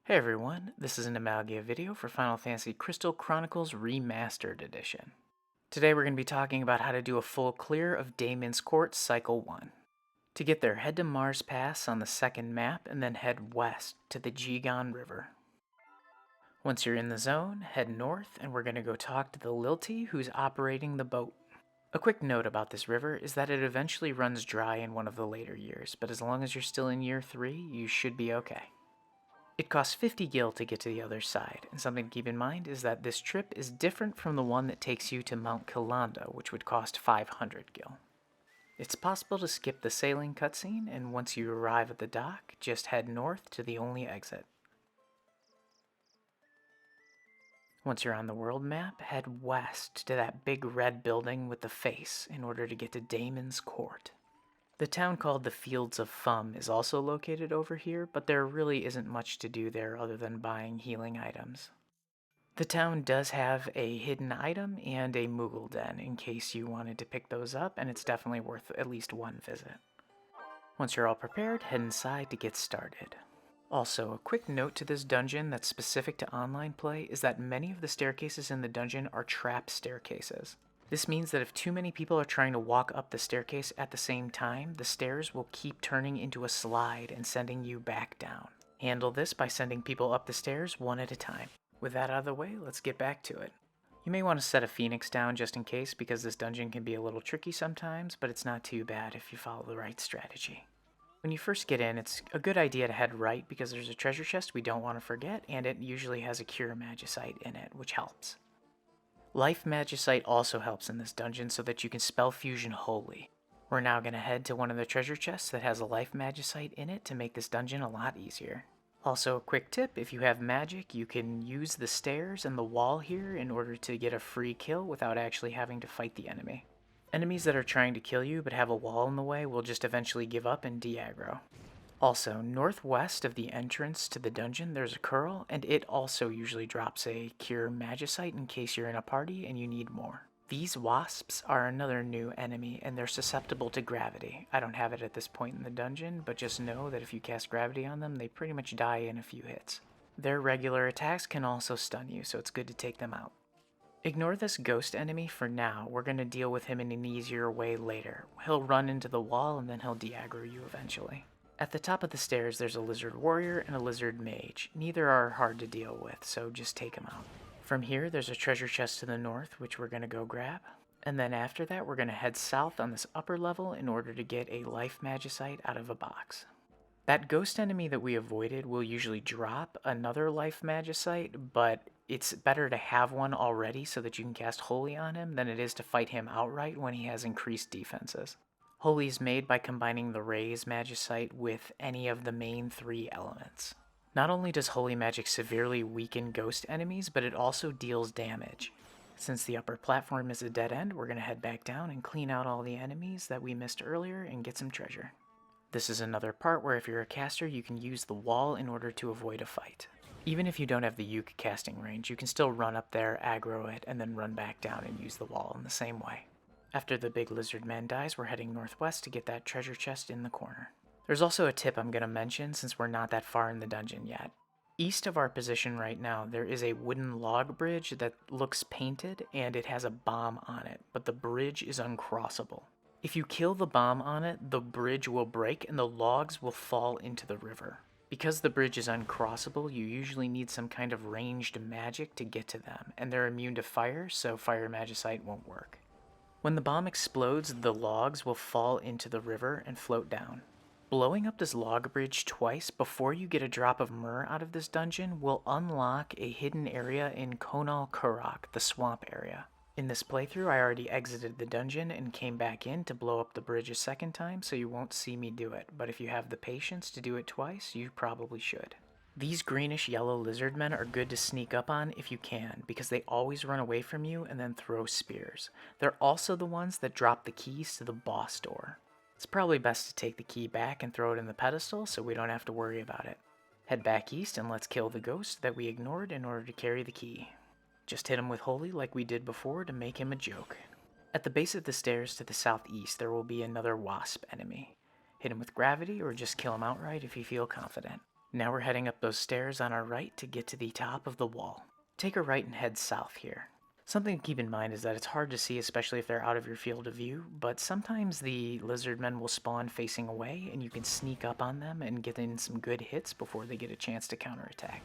Hey everyone, this is an Amalgia video for Final Fantasy Crystal Chronicles Remastered Edition. Today we're going to be talking about how to do a full clear of Daemon's Court Cycle 1. To get there, head to Mars Pass on the second map and then head west to the Jigan River. Once you're in the zone, head north and we're going to go talk to the Lilty who's operating the boat. A quick note about this river is that it eventually runs dry in one of the later years, but as long as you're still in year 3, you should be okay. It costs 50 gil to get to the other side, and something to keep in mind is that this trip is different from the one that takes you to Mount Kilanda, which would cost 500 gil. It's possible to skip the sailing cutscene, and once you arrive at the dock, just head north to the only exit. Once you're on the world map, head west to that big red building with the face in order to get to Daemon's Court. The town called the Fields of Fum is also located over here, but there really isn't much to do there other than buying healing items. The town does have a hidden item and a Mughal Den in case you wanted to pick those up, and it's definitely worth at least one visit. Once you're all prepared, head inside to get started. Also, a quick note to this dungeon that's specific to online play is that many of the staircases in the dungeon are trap staircases. This means that if too many people are trying to walk up the staircase at the same time, the stairs will keep turning into a slide and sending you back down. Handle this by sending people up the stairs one at a time. With that out of the way, let's get back to it. You may want to set a phoenix down just in case because this dungeon can be a little tricky sometimes, but it's not too bad if you follow the right strategy. When you first get in, it's a good idea to head right because there's a treasure chest we don't want to forget, and it usually has a Cure Magicite in it, which helps. Life Magicite also helps in this dungeon so that you can spell Fusion Holy. We're now going to head to one of the treasure chests that has a Life Magicite in it to make this dungeon a lot easier. Also, a quick tip, if you have magic, you can use the stairs and the wall here in order to get a free kill without actually having to fight the enemy. Enemies that are trying to kill you but have a wall in the way will just eventually give up and de-aggro. Also, northwest of the entrance to the dungeon, there's a curl, and it also usually drops a Cure Magicite in case you're in a party and you need more. These Wasps are another new enemy, and they're susceptible to gravity. I don't have it at this point in the dungeon, but just know that if you cast gravity on them, they pretty much die in a few hits. Their regular attacks can also stun you, so it's good to take them out. Ignore this ghost enemy for now. We're going to deal with him in an easier way later. He'll run into the wall, and then he'll de-aggro you eventually. At the top of the stairs, there's a lizard warrior and a lizard mage. Neither are hard to deal with, so just take them out. From here, there's a treasure chest to the north, which we're going to go grab. And then after that, we're going to head south on this upper level in order to get a Life Magicite out of a box. That ghost enemy that we avoided will usually drop another Life Magicite, but it's better to have one already so that you can cast Holy on him than it is to fight him outright when he has increased defenses. Holy is made by combining the Raise Magicite with any of the main 3 elements. Not only does Holy Magic severely weaken ghost enemies, but it also deals damage. Since the upper platform is a dead end, we're going to head back down and clean out all the enemies that we missed earlier and get some treasure. This is another part where if you're a caster, you can use the wall in order to avoid a fight. Even if you don't have the Uke casting range, you can still run up there, aggro it, and then run back down and use the wall in the same way. After the big lizard man dies, we're heading northwest to get that treasure chest in the corner. There's also a tip I'm going to mention since we're not that far in the dungeon yet. East of our position right now, there is a wooden log bridge that looks painted and it has a bomb on it, but the bridge is uncrossable. If you kill the bomb on it, the bridge will break and the logs will fall into the river. Because the bridge is uncrossable, you usually need some kind of ranged magic to get to them, and they're immune to fire, so Fire Magicite won't work. When the bomb explodes, the logs will fall into the river and float down. Blowing up this log bridge twice before you get a drop of myrrh out of this dungeon will unlock a hidden area in Conall Curach, the swamp area. In this playthrough, I already exited the dungeon and came back in to blow up the bridge a second time, so you won't see me do it, but if you have the patience to do it twice, you probably should. These greenish-yellow lizard men are good to sneak up on if you can, because they always run away from you and then throw spears. They're also the ones that drop the keys to the boss door. It's probably best to take the key back and throw it in the pedestal so we don't have to worry about it. Head back east and let's kill the ghost that we ignored in order to carry the key. Just hit him with Holy like we did before to make him a joke. At the base of the stairs to the southeast, there will be another Wasp enemy. Hit him with Gravity or just kill him outright if you feel confident. Now we're heading up those stairs on our right to get to the top of the wall. Take a right and head south here. Something to keep in mind is that it's hard to see, especially if they're out of your field of view, but sometimes the lizard men will spawn facing away and you can sneak up on them and get in some good hits before they get a chance to counterattack.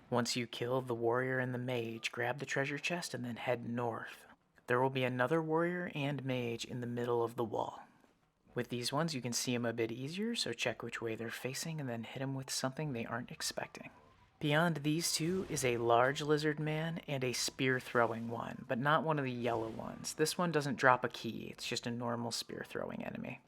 Once you kill the warrior and the mage, grab the treasure chest and then head north. There will be another warrior and mage in the middle of the wall. With these ones, you can see them a bit easier, so check which way they're facing and then hit them with something they aren't expecting. Beyond these two is a large lizard man and a spear-throwing one, but not one of the yellow ones. This one doesn't drop a key, it's just a normal spear-throwing enemy.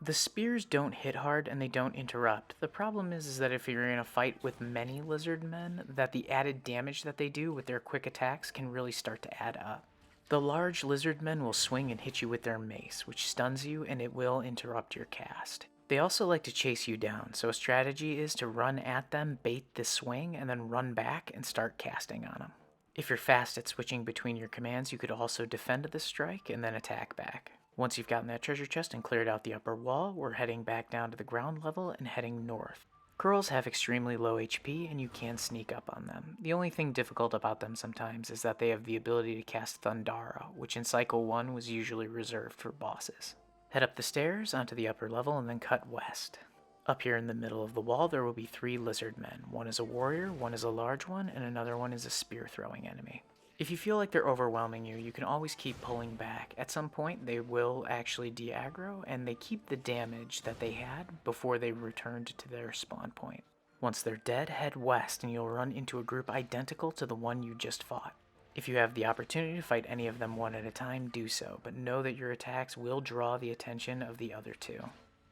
The spears don't hit hard and they don't interrupt. The problem is that if you're in a fight with many lizard men, that the added damage that they do with their quick attacks can really start to add up. The large lizard men will swing and hit you with their mace, which stuns you and it will interrupt your cast. They also like to chase you down, so a strategy is to run at them, bait the swing, and then run back and start casting on them. If you're fast at switching between your commands, you could also defend the strike and then attack back. Once you've gotten that treasure chest and cleared out the upper wall, we're heading back down to the ground level and heading north. Curls have extremely low HP and you can sneak up on them. The only thing difficult about them sometimes is that they have the ability to cast Thundara, which in Cycle 1 was usually reserved for bosses. Head up the stairs onto the upper level and then cut west. Up here in the middle of the wall there will be 3 lizard men. One is a warrior, one is a large one, and another one is a spear-throwing enemy. If you feel like they're overwhelming you, you can always keep pulling back. At some point, they will actually de-aggro, and they keep the damage that they had before they returned to their spawn point. Once they're dead, head west, and you'll run into a group identical to the one you just fought. If you have the opportunity to fight any of them one at a time, do so, but know that your attacks will draw the attention of the other 2.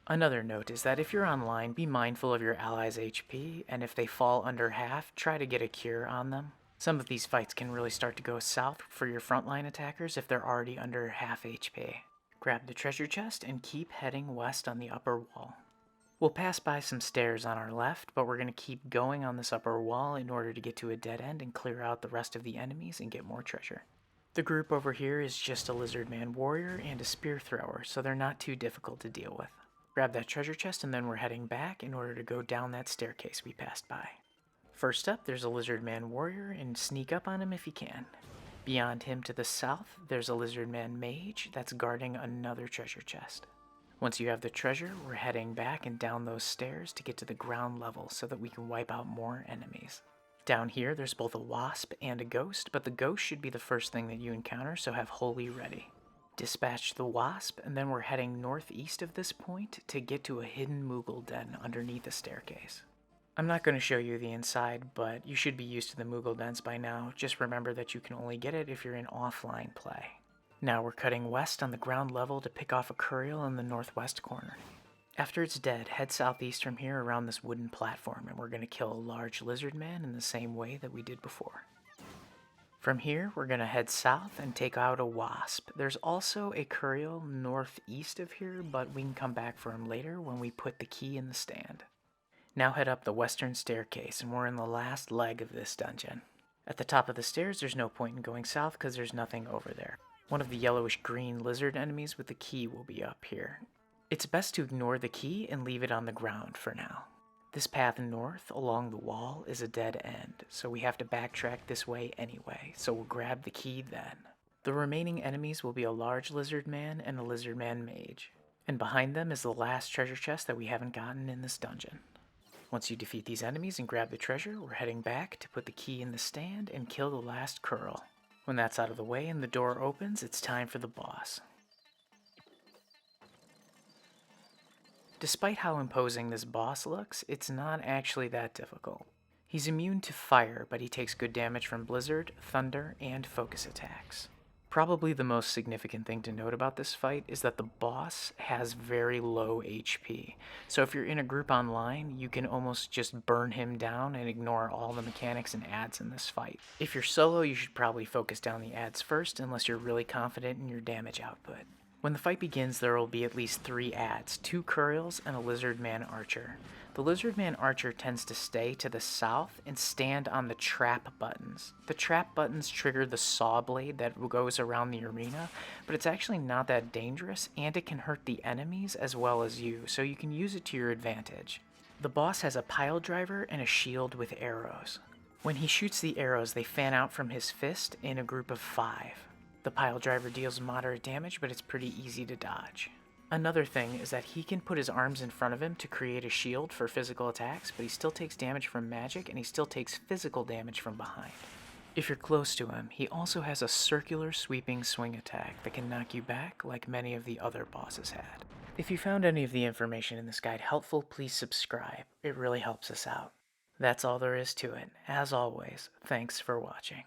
Another note is that if you're online, be mindful of your allies' HP, and if they fall under half, try to get a cure on them. Some of these fights can really start to go south for your frontline attackers if they're already under half HP. Grab the treasure chest and keep heading west on the upper wall. We'll pass by some stairs on our left, but we're going to keep going on this upper wall in order to get to a dead end and clear out the rest of the enemies and get more treasure. The group over here is just a lizard man warrior and a spear thrower, so they're not too difficult to deal with. Grab that treasure chest and then we're heading back in order to go down that staircase we passed by. First up, there's a lizard man warrior, and sneak up on him if you can. Beyond him to the south, there's a lizard man mage that's guarding another treasure chest. Once you have the treasure, we're heading back and down those stairs to get to the ground level so that we can wipe out more enemies. Down here, there's both a wasp and a ghost, but the ghost should be the first thing that you encounter, so have holy ready. Dispatch the wasp, and then we're heading northeast of this point to get to a hidden Mughal Den underneath a staircase. I'm not going to show you the inside, but you should be used to the Mughal Dens by now. Just remember that you can only get it if you're in offline play. Now we're cutting west on the ground level to pick off a Curial in the northwest corner. After it's dead, head southeast from here around this wooden platform, and we're going to kill a large lizard man in the same way that we did before. From here, we're going to head south and take out a wasp. There's also a Curial northeast of here, but we can come back for him later when we put the key in the stand. Now head up the western staircase, and we're in the last leg of this dungeon. At the top of the stairs, there's no point in going south because there's nothing over there. One of the yellowish-green lizard enemies with the key will be up here. It's best to ignore the key and leave it on the ground for now. This path north along the wall is a dead end, so we have to backtrack this way anyway, so we'll grab the key then. The remaining enemies will be a large lizard man and a lizard man mage, and behind them is the last treasure chest that we haven't gotten in this dungeon. Once you defeat these enemies and grab the treasure, we're heading back to put the key in the stand and kill the last Curl. When that's out of the way and the door opens, it's time for the boss. Despite how imposing this boss looks, it's not actually that difficult. He's immune to fire, but he takes good damage from blizzard, thunder, and focus attacks. Probably the most significant thing to note about this fight is that the boss has very low HP. So if you're in a group online, you can almost just burn him down and ignore all the mechanics and adds in this fight. If you're solo, you should probably focus down the adds first unless you're really confident in your damage output. When the fight begins, there will be at least 3 adds, 2 Curials and a Lizard Man Archer. The Lizard Man Archer tends to stay to the south and stand on the trap buttons. The trap buttons trigger the saw blade that goes around the arena, but it's actually not that dangerous, and it can hurt the enemies as well as you, so you can use it to your advantage. The boss has a pile driver and a shield with arrows. When he shoots the arrows, they fan out from his fist in a group of 5. The pile driver deals moderate damage, but it's pretty easy to dodge. Another thing is that he can put his arms in front of him to create a shield for physical attacks, but he still takes damage from magic and he still takes physical damage from behind. If you're close to him, he also has a circular sweeping swing attack that can knock you back like many of the other bosses had. If you found any of the information in this guide helpful, please subscribe. It really helps us out. That's all there is to it. As always, thanks for watching.